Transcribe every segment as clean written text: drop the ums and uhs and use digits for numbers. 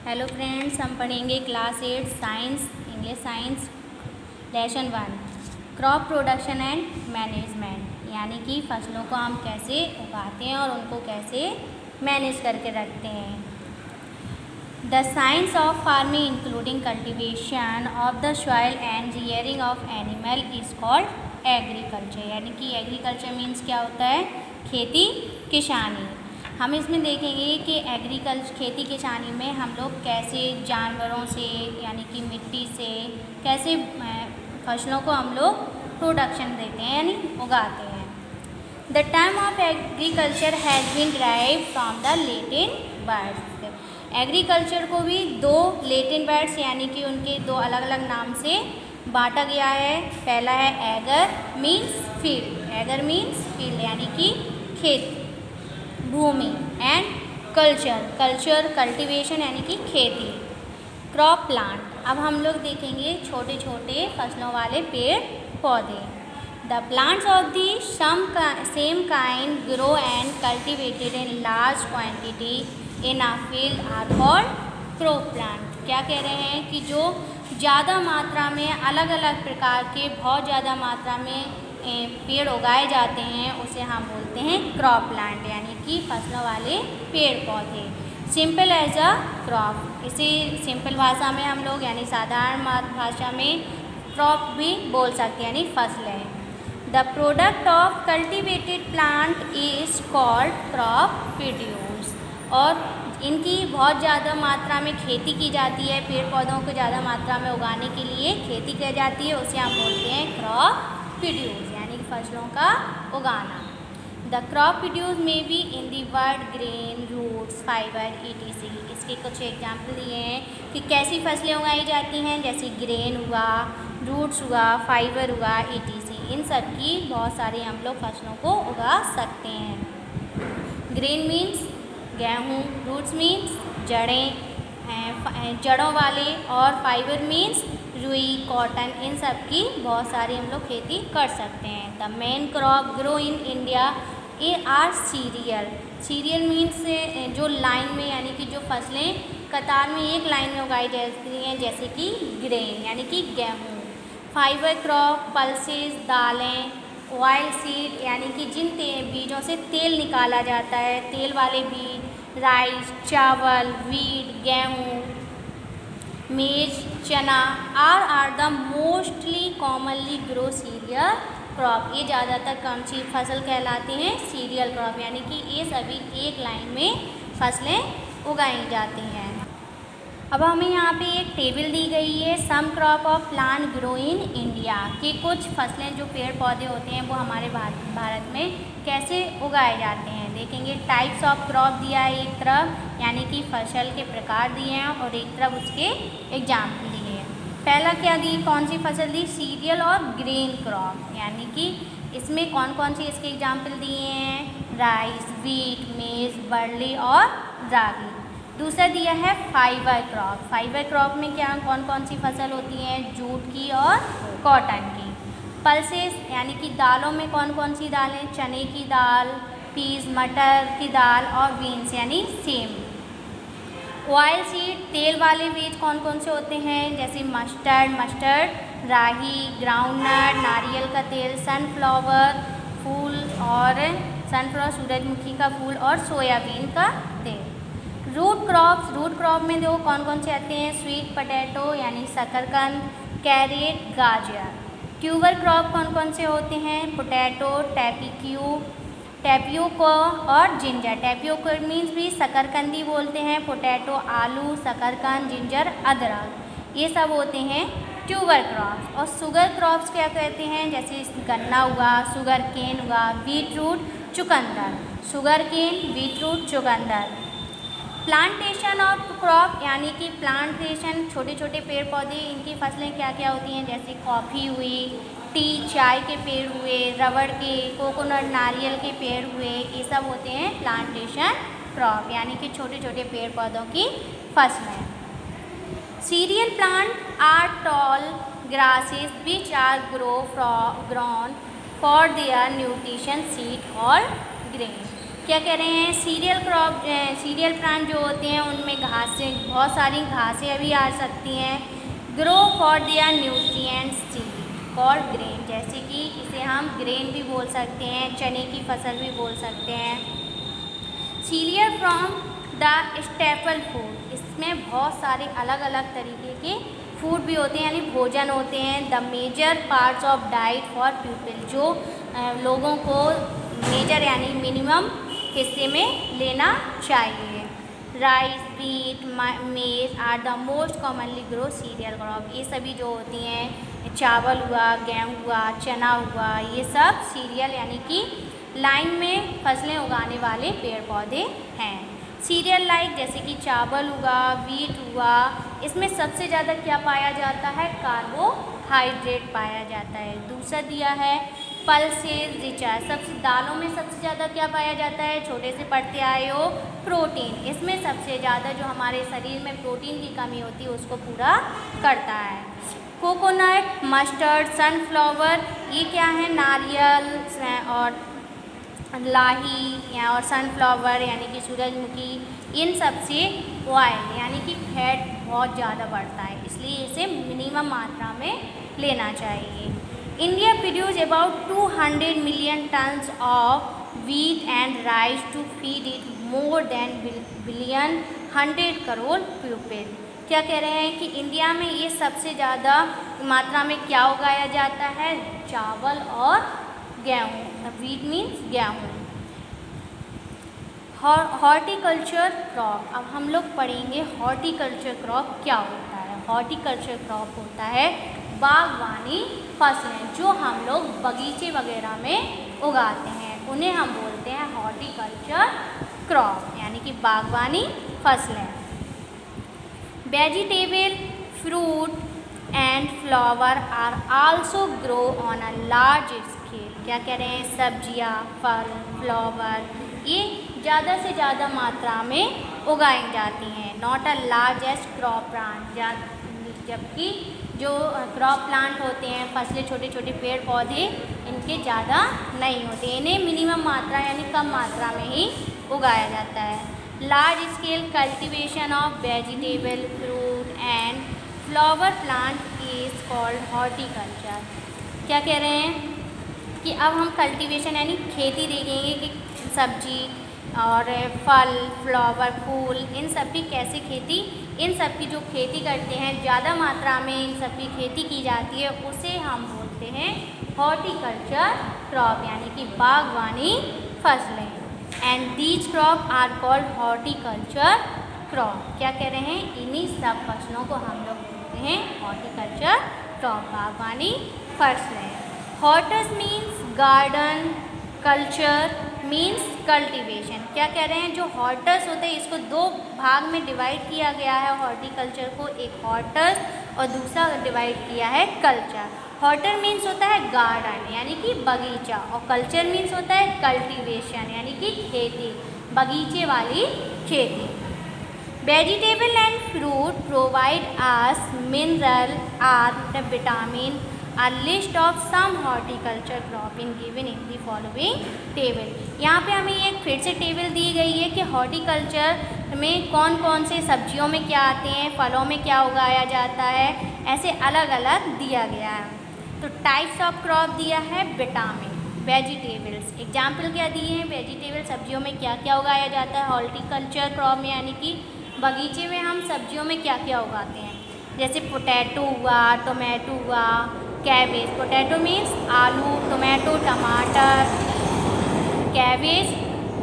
Hello friends, हम पढ़ेंगे class 8 science English science lesson 1 crop production and management, यानी कि फसलों को हम कैसे उगाते हैं और उनको कैसे मैनेज करके रखते हैं। The science of farming including cultivation of the soil and rearing of animal is called agriculture, यानी कि एग्रीकल्चर मीन्स क्या होता है? खेती किसानी। हम इसमें देखेंगे कि खेती किसानी में हम लोग कैसे जानवरों से यानी कि मिट्टी से कैसे फसलों को हम लोग प्रोडक्शन देते हैं यानी उगाते हैं। The term of agriculture has been derived from the Latin words. Agriculture को भी दो लैटिन वर्ड्स यानी कि उनके दो अलग अलग नाम से बांटा गया है। पहला है ager means field, ager means field यानी कि खेती भूमि, एंड कल्चर कल्टीवेशन यानी कि खेती। क्रॉप प्लांट, अब हम लोग देखेंगे छोटे छोटे फसलों वाले पेड़ पौधे। The plants of the same kind grow and cultivated in large quantity in a field are called crop plant. क्या कह रहे हैं कि जो ज़्यादा मात्रा में अलग अलग प्रकार के बहुत ज़्यादा मात्रा में पेड़ उगाए जाते हैं उसे हम बोलते हैं क्रॉप प्लांट, यानी कि फसलों वाले पेड़ पौधे। सिंपल एज अ क्रॉप, इसी सिंपल भाषा में हम लोग यानी साधारण भाषा में क्रॉप भी बोल सकते हैं यानी फसलें। The product of cultivated plant is called crop produce, और इनकी बहुत ज़्यादा मात्रा में खेती की जाती है, पेड़ पौधों को ज़्यादा मात्रा में उगाने के लिए खेती की जाती है, उसे हम बोलते हैं क्रॉप प्रोड्यूस यानी कि फसलों का उगाना। The crop produce may be in the word grain, roots, fibre ETC। इसके कुछ एग्जाम्पल दिए हैं कि कैसी फसलें उगाई जाती हैं, जैसे ग्रेन हुआ, रूट्स हुआ, फाइबर हुआ, ETC। इन सब की बहुत सारी हम लोग फसलों को उगा सकते हैं। ग्रेन मीन्स गेहूँ, रूट्स मीन्स जड़ें जड़ों वाले, और फाइबर मीन्स रुई, कॉटन, इन सब की बहुत सारी हम लोग खेती कर सकते हैं। The main crop grow in India are cereal means जो लाइन में यानी कि जो फसलें कतार में एक लाइन में उगाई जाती हैं, जैसे कि ग्रेन यानी कि गेहूँ। फाइबर क्रॉप पल्सेस दालें, ऑयल सीड यानी कि जिन बीजों से तेल निकाला जाता है, तेल वाले बीज, राइस, चावल, वीट, गेहूँ, मेज, चना are the mostly commonly grow cereal crop. ये ज़्यादातर कौन सी फसल कहलाती हैं? सीरियल क्रॉप, यानी कि ये सभी एक लाइन में फसलें उगाई जाती हैं। अब हमें यहाँ पे एक टेबल दी गई है, some crop of plant grow in India, कि कुछ फसलें जो पेड़ पौधे होते हैं वो हमारे भारत में कैसे उगाए जाते हैं। देखेंगे टाइप्स ऑफ क्रॉप दिया है एक तरफ, यानी कि फसल के प्रकार दिए हैं, और एक तरफ उसके एग्जाम्पल दिए हैं। पहला क्या दी, कौन सी फसल दी? सीरियल और ग्रेन क्रॉप, यानी कि इसमें कौन कौन सी इसके एग्जाम्पल दिए हैं? राइस, वीट, मेज, बर्ली और रागी। दूसरा दिया है फाइबर क्रॉप। फाइबर क्रॉप में क्या कौन कौन सी फसल होती हैं? जूट की और कॉटन की। पल्सेस यानी कि दालों में कौन कौन सी दालें? चने की दाल, पीस, मटर की दाल, और बीन्स यानी सेम। ऑयल सीड तेल वाले बीज कौन कौन से होते हैं? जैसे मस्टर्ड, राही, ग्राउंडनट, नारियल का तेल, सनफ्लावर फूल और सूरजमुखी का फूल, और सोयाबीन का तेल। रूट क्रॉप में देखो कौन कौन से आते हैं? स्वीट पोटैटो यानी शकरकंद, कैरेट, गाजर। ट्यूबर क्रॉप कौन कौन से होते हैं? पोटैटो, टैपियोको और जिंजर। टैपियोको मीन्स भी शकरकंदी बोलते हैं, पोटैटो आलू, शकरकंद, जिंजर अदरक, ये सब होते हैं ट्यूबर क्रॉप्स। और शुगर क्रॉप्स क्या कहते हैं? जैसे गन्ना हुआ, शुगर केन हुआ, बीटरूट, चुकंदर। शुगर केन, बीटरूट, चुकंदर। प्लांटेशन ऑफ क्रॉप यानी कि प्लांटेशन छोटे छोटे पेड़ पौधे, इनकी फसलें क्या क्या होती हैं? जैसे कॉफ़ी हुई, टी चाय के पेड़ हुए, रबड़ के, कोकोनट नारियल के पेड़ हुए, ये सब होते हैं प्लांटेशन क्रॉप, यानी कि छोटे छोटे पेड़ पौधों की फसलें। Cereal plant are tall grasses which are grown for their nutrition seed और ग्रेन। क्या कह रहे हैं, सीरियल क्रॉप, सीरियल प्लांट जो होते हैं उनमें घासें, बहुत सारी घासें भी आ सकती हैं। Grow for their nutrients seed और ग्रेन, जैसे कि इसे हम ग्रेन भी बोल सकते हैं, चने की फसल भी बोल सकते हैं। Serial from the staple food, इसमें बहुत सारे अलग अलग तरीके के फूड भी होते हैं, यानी भोजन होते हैं। The major parts of diet for people, जो लोगों को मेजर यानी मिनिमम हिस्से में लेना चाहिए। Rice, wheat, maize are the most commonly grow cereal crop, ये सभी जो होती हैं, चावल हुआ, गेहूँ हुआ, चना हुआ, ये सब सीरियल यानी कि लाइन में फसलें उगाने वाले पेड़ पौधे हैं। सीरियल लाइक जैसे कि चावल हुआ, वीट हुआ, इसमें सबसे ज़्यादा क्या पाया जाता है, कार्बोहाइड्रेट पाया जाता है। दूसरा दिया है पल्सेस रिच है, सबसे दालों में सबसे ज़्यादा क्या पाया जाता है, छोटे से पढ़ते आए हो, प्रोटीन, इसमें सबसे ज़्यादा जो हमारे शरीर में प्रोटीन की कमी होती है उसको पूरा करता है। कोकोनट, मस्टर्ड, सनफ्लावर, ये क्या है, नारियल और लाही और सनफ्लावर यानी कि सूरजमुखी, इन सब से ऑयल यानी कि फैट बहुत ज़्यादा बढ़ता है, इसलिए इसे मिनिमम मात्रा में लेना चाहिए। India produce about 200 million tons of wheat and rice to feed it more than billion 100 crore people. क्या कह रहे हैं कि इंडिया में ये सबसे ज़्यादा मात्रा में क्या उगाया जाता है, चावल और गेहूँ, व्हीट मीन्स गेहूँ। हॉर्टिकल्चर क्रॉप, अब हम लोग पढ़ेंगे हॉर्टिकल्चर क्रॉप क्या होता है। हॉर्टिकल्चर क्रॉप होता है बागवानी फसलें, जो हम लोग बगीचे वगैरह में उगाते हैं, उन्हें हम बोलते हैं हॉर्टिकल्चर क्रॉप, यानी कि बागवानी फसलें। Vegetable, fruit and flower are also grow on a large scale, क्या कह रहे हैं, सब्जियां, फल, फ्लावर, ये ज़्यादा से ज़्यादा मात्रा में उगाई जाती हैं। Not a largest crop plant, जबकि जो क्रॉप प्लांट होते हैं, फसलें, छोटे छोटे पेड़ पौधे, इनके ज़्यादा नहीं होते, इन्हें मिनिमम मात्रा यानी कम मात्रा में ही उगाया जाता है। Large scale cultivation of vegetable, fruit and flower plant is called horticulture. क्या कह रहे हैं कि अब हम कल्टीवेशन यानी खेती देखेंगे कि सब्जी और फल, फ्लावर, फूल, इन सब की कैसे खेती, इन सब की जो खेती करते हैं, ज़्यादा मात्रा में इन सब की खेती की जाती है, उसे हम बोलते हैं हॉर्टिकल्चर क्रॉप, यानी कि बागवानी फसलें। And these crop are called horticulture crop. क्या कह रहे हैं, इन्हीं सब फसलों को हम लोग बोलते हैं हॉर्टिकल्चर क्रॉप, बागवानी फसलें। Hortus means garden, culture means cultivation. क्या कह रहे हैं, जो हॉर्टस होते हैं इसको दो भाग में डिवाइड किया गया है हॉर्टिकल्चर को, एक हॉर्टस और दूसरा डिवाइड किया है कल्चर। हॉर्टर मीन्स होता है गार्डन यानी कि बगीचा, और कल्चर मीन्स होता है कल्टीवेशन यानी कि खेती, बगीचे वाली खेती। Vegetable and fruit provide us mineral and vitamin. A list of some horticulture crop in given in the following table। यहाँ पे हमें एक फिर से टेबल दी गई है कि हॉर्टिकल्चर में कौन कौन से सब्जियों में क्या आते हैं, फलों में क्या उगाया जाता है, ऐसे अलग अलग दिया गया है। तो टाइप्स ऑफ क्रॉप दिया है विटामिन, वेजिटेबल्स, एग्जाम्पल क्या दिए हैं, वेजिटेबल सब्जियों में क्या क्या उगाया जाता है हॉर्टिकल्चर क्रॉप में, यानी कि बगीचे में हम सब्जियों में क्या क्या उगाते हैं, जैसे पोटैटो हुआ, टोमेटो हुआ, कैबेज, पोटैटो मीन्स आलू, टोमेटो टमाटर, कैबेज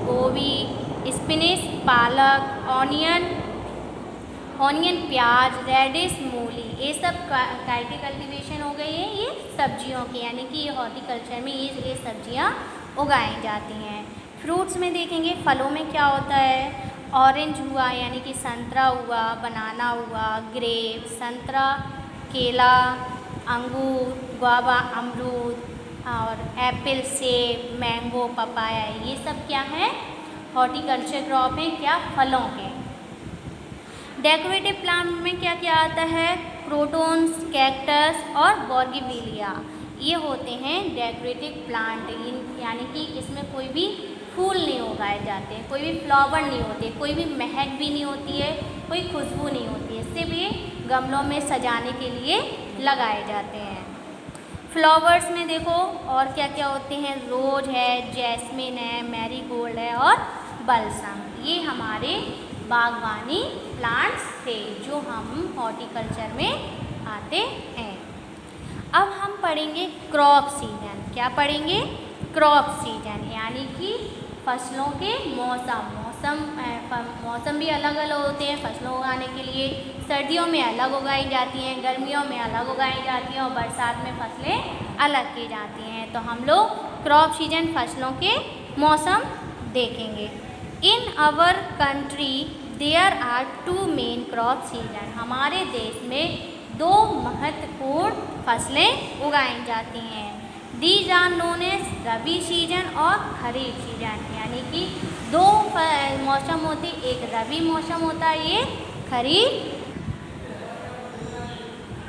गोभी, स्पिनिश पालक, ऑनियन प्याज, रेडिश मूली, ये सब काय की कल्टीवेशन हो गई है, ये सब्जियों की, यानी कि ये हॉर्टिकल्चर में ये सब्जियां उगाई जाती हैं। फ्रूट्स में देखेंगे, फलों में क्या होता है, ऑरेंज हुआ यानी कि संतरा हुआ, बनाना हुआ, ग्रेप, संतरा, केला, अंगूर, गुआवा, अमरूद, और एप्पल, सेब, मैंगो, पपाया, ये सब क्या है हॉर्टिकल्चर क्रॉप है, क्या, फलों के। डेकोरेटिव प्लांट में क्या क्या आता है, क्रोटॉन्स, कैक्टस और बॉर्गीविलिया, ये होते हैं डेकोरेटिव प्लांट, यानी कि इसमें कोई भी फूल नहीं उगाए जाते, कोई भी फ्लावर नहीं होते, कोई भी महक भी नहीं होती है, कोई खुशबू नहीं होती है, सिर्फ ये गमलों में सजाने के लिए लगाए जाते हैं। फ्लावर्स में देखो और क्या क्या होते हैं, रोज है, जैस्मिन है, मैरीगोल्ड है और बलसम। ये हमारे बागवानी प्लांट्स थे जो हम हॉर्टिकल्चर में आते हैं। अब हम पढ़ेंगे क्रॉप सीजन। क्या पढ़ेंगे? क्रॉप सीजन, यानी कि फसलों के मौसम। मौसम भी अलग अलग होते हैं फसलों उगाने के लिए। सर्दियों में अलग उगाई जाती हैं, गर्मियों में अलग उगाई जाती हैं और बरसात में फसलें अलग की जाती हैं। तो हम लोग क्रॉप सीजन फसलों के मौसम देखेंगे। In our country there are 2 main crop season. हमारे देश में 2 महत्वपूर्ण फसलें उगाई जाती हैं। These are known as rabi season और खरीफ सीजन, यानी कि 2 मौसम होते, एक रबी मौसम होता है, ये खरीफ।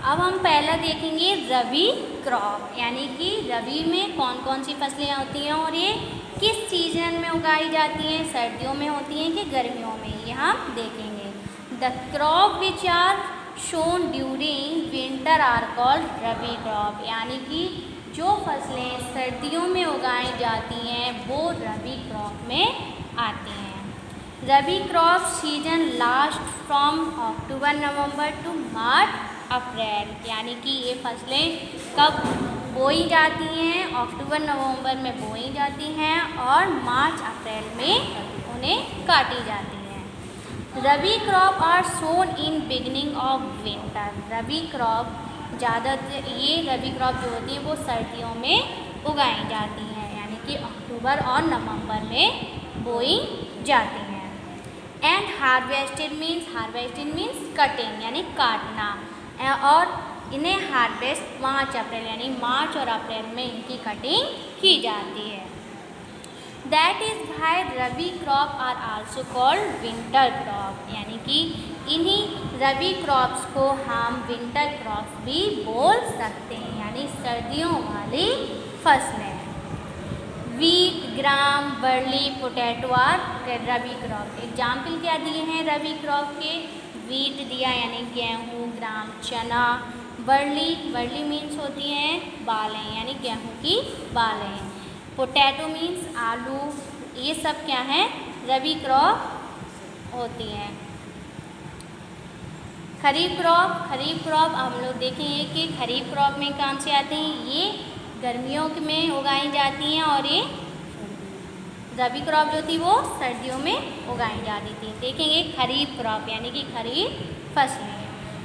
अब हम पहला देखेंगे रबी क्रॉप, यानी कि रबी में कौन कौन सी फसलें होती हैं और ये किस सीजन में उगाई जाती हैं, सर्दियों में होती हैं कि गर्मियों में, ये हम देखेंगे। The crop which are sown during winter are called rabi crop, यानी कि जो फसलें सर्दियों में उगाई जाती हैं वो रबी क्रॉप में आती हैं। Rabi crop season last from October November to March April, यानी कि ये फसलें कब बोई जाती हैं? अक्टूबर नवंबर में बोई जाती हैं और मार्च अप्रैल में उन्हें काटी जाती हैं। Rabi crop are sown in beginning of winter. Rabi crop ज़्यादातर, ये रबी क्रॉप जो होती है वो सर्दियों में उगाई जाती हैं, यानी कि अक्टूबर और नवंबर में बोई जाती हैं। एंड हार्वेस्टेड मीन्स कटिंग, यानी काटना, और इन्हें हार्वेस्ट मार्च अप्रैल, यानी मार्च और अप्रैल में इनकी कटिंग की जाती है। That is why rabi crop are also called winter crop, यानी कि इन्हीं रबी क्रॉप्स को हम विंटर क्रॉप्स भी बोल सकते हैं, यानी सर्दियों वाली फसलें। Wheat, gram, barley, potato are rabi crop. Example क्या दिए हैं रबी क्रॉप के? वीट दिया, यानी गेहूँ, ग्राम चना, बर्ली मीन्स होती हैं बालें, यानी गेहूँ की बालें, पोटैटो मीन्स आलू, ये सब क्या हैं? रबी क्रॉप होती हैं। खरीफ क्रॉप हम लोग देखेंगे कि खरीफ क्रॉप में कौन से आते हैं? ये गर्मियों में उगाई जाती हैं और ये रबी क्रॉप जो थी वो सर्दियों में उगाई जाती थी। देखेंगे खरीफ क्रॉप, यानी कि खरीफ फसलें।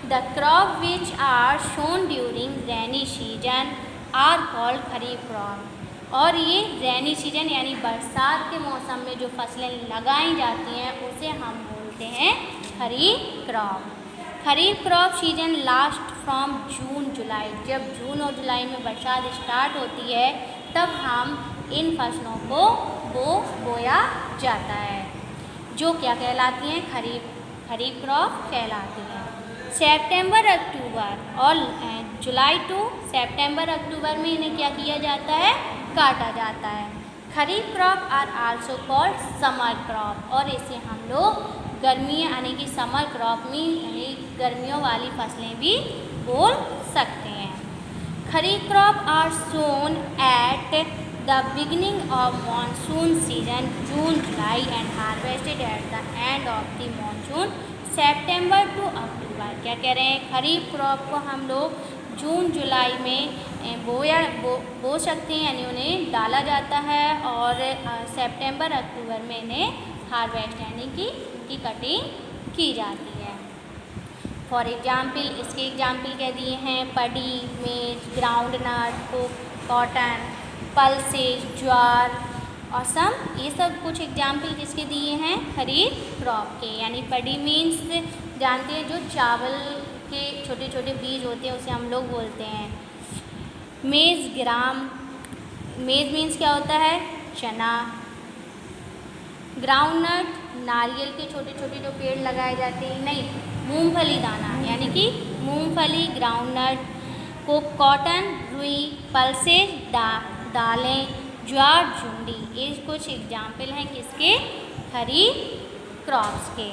The crop which are sown during rainy season are called kharif crop. और ये रेनी सीजन यानी बरसात के मौसम में जो फसलें लगाई जाती हैं उसे हम बोलते हैं kharif crop. Kharif crop season last from June July. जब जून और जुलाई में बरसात स्टार्ट होती है तब हम इन फसलों को बोया जाता है, जो क्या कहलाती हैं? खरीफ क्रॉप कहलाती हैं। सितंबर अक्टूबर और जुलाई टू सितंबर अक्टूबर में इन्हें क्या किया जाता है? काटा जाता है। Kharif crop are also called summer crop, और इसे हम लोग गर्मी यानी कि समर क्रॉप में यानी गर्मियों वाली फसलें भी बोल सकते हैं। Kharif crop are sown at the beginning of monsoon season June July and harvested at the end of the monsoon September to October. क्या कह रहे हैं? खरीफ क्रॉप को हम लोग जून जुलाई में बो सकते हैं, यानी उन्हें डाला जाता है, और सितंबर अक्टूबर में इन्हें हार्वेस्ट यानी कि इनकी कटिंग की जाती है। फॉर एग्जाम्पल, इसके एग्जाम्पल क्या दिए हैं? पडी, मेज, ग्राउंड नट, कॉटन, पल्सेस, ज्वार और सम, ये सब कुछ एग्जाम्पल किसके दिए हैं? खरीफ क्रॉप के। यानी पडी मीन्स जानते हैं जो चावल के छोटे छोटे बीज होते हैं उसे हम लोग बोलते हैं। मेज, ग्राम, मेज मीन्स क्या होता है? चना। ग्राउंडनट, नारियल के छोटे छोटे जो पेड़ लगाए जाते हैं, नहीं, मूंगफली दाना यानी कि मूंगफली, ग्राउंडनट को, कॉटन, रुई, पल्सेस, दालें, ज्वार, झुंडी। ये कुछ एग्जाम्पल हैं किसके? खरीफ क्रॉप्स के।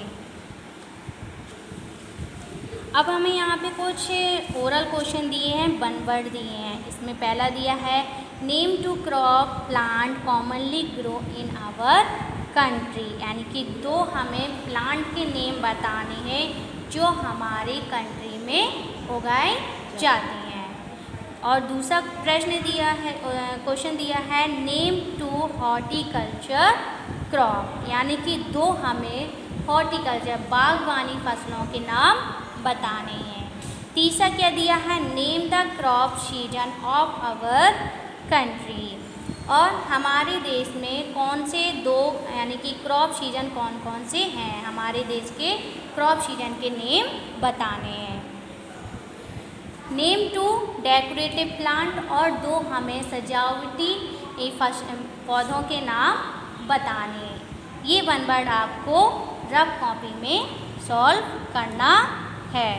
अब हमें यहाँ पे कुछ ओरल क्वेश्चन दिए हैं, 1 वर्ड दिए हैं। इसमें पहला दिया है name two crop plant commonly grow in our country, यानी कि 2 हमें प्लांट के नेम बताने हैं जो हमारी कंट्री में उगाए जाते हैं। और दूसरा प्रश्न दिया है, क्वेश्चन दिया है नेम टू हॉर्टिकल्चर क्रॉप, यानी कि 2 हमें हॉर्टिकल्चर बागवानी फसलों के नाम बताने हैं। तीसरा क्या दिया है? Name the crop season of our country, और हमारे देश में कौन से 2 यानी कि क्रॉप सीजन कौन कौन से हैं, हमारे देश के क्रॉप सीजन के नेम बताने हैं। नेम टू डेकोरेटिव प्लांट, और 2 हमें सजावटी पौधों के नाम बताने हैं। ये 1 वर्ड आपको रफ कॉपी में सॉल्व करना है।